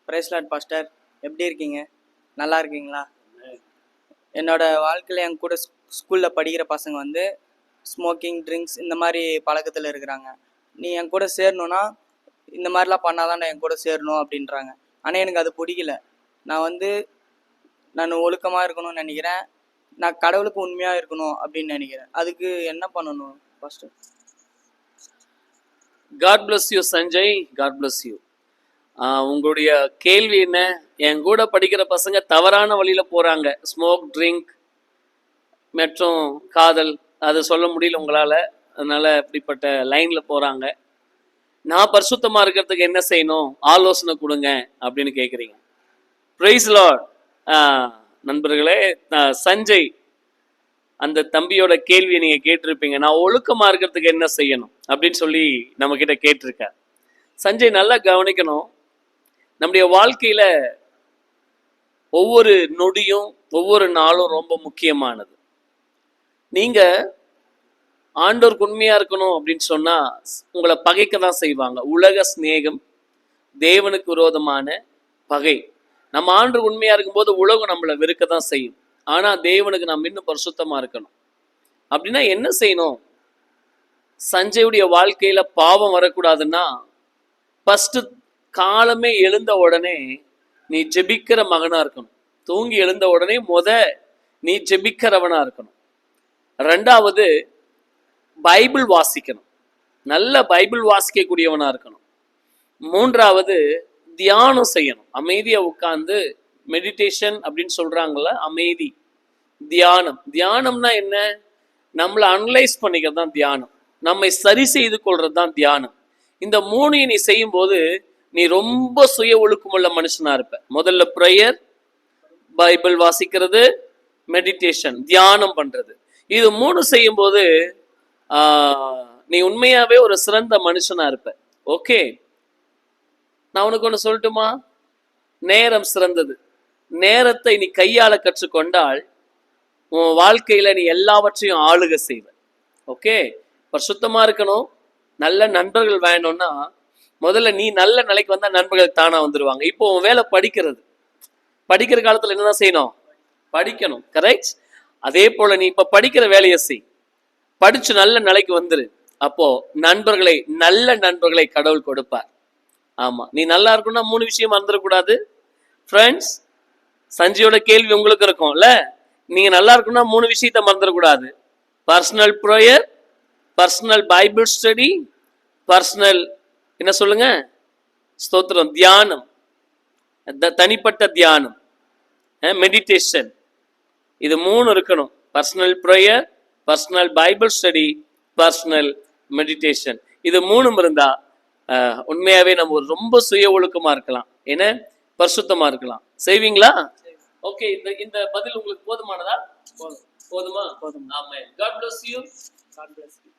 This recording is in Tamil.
பிரைஸ் லார்ட் பாஸ்டர், எப்படி இருக்கீங்க? நல்லா இருக்கீங்களா? என்னோட வாழ்க்கையில் என் கூட ஸ்கூலில் படிக்கிற பசங்க வந்து ஸ்மோக்கிங், ட்ரிங்க்ஸ் இந்த மாதிரி பழக்கத்தில் இருக்கிறாங்க. நீ என் கூட சேரணுன்னா இந்த மாதிரிலாம் பண்ணாதான் நான் என் கூட சேரணும் அப்படின்றாங்க. ஆனால் எனக்கு அது பிடிக்கல. நான் ஒழுக்கமாக இருக்கணும்னு நினைக்கிறேன். நான் கடவுளுக்கு உண்மையாக இருக்கணும் அப்படின்னு நினைக்கிறேன். அதுக்கு என்ன பண்ணணும் pastor? God bless you Sanjay, God bless you. உங்களுடைய கேள்வி என்ன? என் கூட படிக்கிற பசங்க தவறான வழியில போறாங்க. ஸ்மோக், ட்ரிங்க் மற்றும் காதல், அதை சொல்ல முடியல உங்களால, அதனால இப்படிப்பட்ட லைன்ல போறாங்க. நான் பரிசுத்தமா இருக்கிறதுக்கு என்ன செய்யணும், ஆலோசனை கொடுங்க அப்படின்னு கேட்குறீங்க. Praise Lord. நண்பர்களே, சஞ்சய் அந்த தம்பியோட கேள்வியை நீங்க கேட்டிருப்பீங்க. நான் ஒழுக்கமா இருக்கிறதுக்கு என்ன செய்யணும் அப்படின்னு சொல்லி நம்ம கிட்ட கேட்டிருக்க. சஞ்சய், நல்லா கவனிக்கணும். நம்முடைய வாழ்க்கையில ஒவ்வொரு நொடியும் ஒவ்வொரு நாளும் ரொம்ப முக்கியமானது. நீங்க ஆண்டவருக்கு உண்மையா இருக்கணும் அப்படின்னு சொன்னா உங்களை பகைக்க தான் செய்வாங்க. உலக சிநேகம் தேவனுக்கு விரோதமான பகை. நம்ம ஆண்டவருக்கு உண்மையா இருக்கும்போது உலகம் நம்மளை வெறுக்க தான் செய்யும். ஆனா தேவனுக்கு நம்ம இன்னும் பரிசுத்தமா இருக்கணும். அப்படின்னா என்ன செய்யணும்? சஞ்சயுடைய வாழ்க்கையில பாவம் வரக்கூடாதுன்னா ஃபர்ஸ்ட் காலமே எழுந்த உடனே நீ ஜெபிக்கிற மகனா இருக்கணும். தூங்கி எழுந்த உடனே நீ ஜெபிக்கிறவனா இருக்கணும். ரெண்டாவது, பைபிள் வாசிக்கணும். நல்ல பைபிள் வாசிக்கக்கூடியவனா இருக்கணும். மூன்றாவது, தியானம் செய்யணும். அமைதியா உட்கார்ந்து மெடிடேஷன் அப்படின்னு சொல்றாங்கல்ல, அமைதி, தியானம். தியானம்னா என்ன? நம்மளை அனலைஸ் பண்ணிக்கிறது தான் தியானம். நம்மை சரி செய்து கொள்றது தான் தியானம். இந்த மூணையும் நீ செய்யும் போது நீ ரொம்ப சுய ஒழுக்கமுள்ள மனுஷனா இருப்ப. முதல்ல ப்ரேயர், பைபிள் வாசிக்கிறது, மெடிடேஷன், தியானம் பண்றது. இது மூணு செய்யும் போது நீ உண்மையாவே ஒரு சிறந்த மனுஷனா இருப்ப. ஓகே, நான் உனக்கு ஒன்று சொல்லட்டுமா? நேரம் சிறந்தது. நேரத்தை நீ கையாள கற்றுக்கொண்டால் உன் வாழ்க்கையில நீ எல்லாவற்றையும் ஆளுகை செய்வ. ஓகே, பரிசுத்தமா இருக்கணும். நல்ல நண்பர்கள் வேணும்னா முதல்ல நீ நல்ல நிலைக்கு வந்தா நண்பர்கள் தானா வந்துருவாங்க. இப்போ உன் வேலை படிக்கிறது. படிக்கிற காலத்துல என்னதான் செய்யணும்? படிக்கணும். கரெக்ட். அதே போல நீ இப்ப படிக்கிற வேலையை செய். படிச்சு நல்ல நிலைக்கு வந்துரு. அப்போ நல்ல நண்பர்களை கடவுள் கொடுப்பார். ஆமா, நீ நல்லா இருக்கணும்னா 3 விஷயம் மறந்துடக்கூடாது. ஃப்ரெண்ட்ஸ், சஞ்சயோட கேள்வி உங்களுக்கு இருக்கும்ல, நீங்க நல்லா இருக்கணும்னா 3 விஷயத்த மறந்துடக்கூடாது. Personal prayer, personal Bible study, personal என்ன சொல்லுங்க, ஸ்தோத்திரம், தியானம், தனிப்பட்ட தியானம், மெடிடேஷன். இது 3 இருக்கணும். Personal prayer, personal Bible study, personal meditation. இது 3 இருந்தா உண்மையாவே நம்ம ரொம்ப சுய ஒழுக்கமா இருக்கலாம். என்ன, பரிசுத்தமா இருக்கலாம். செய்வீங்களா? ஓகே, இந்த பதில் உங்களுக்கு போதுமானதா? போதுமா? ஆமென். God bless you. God bless you.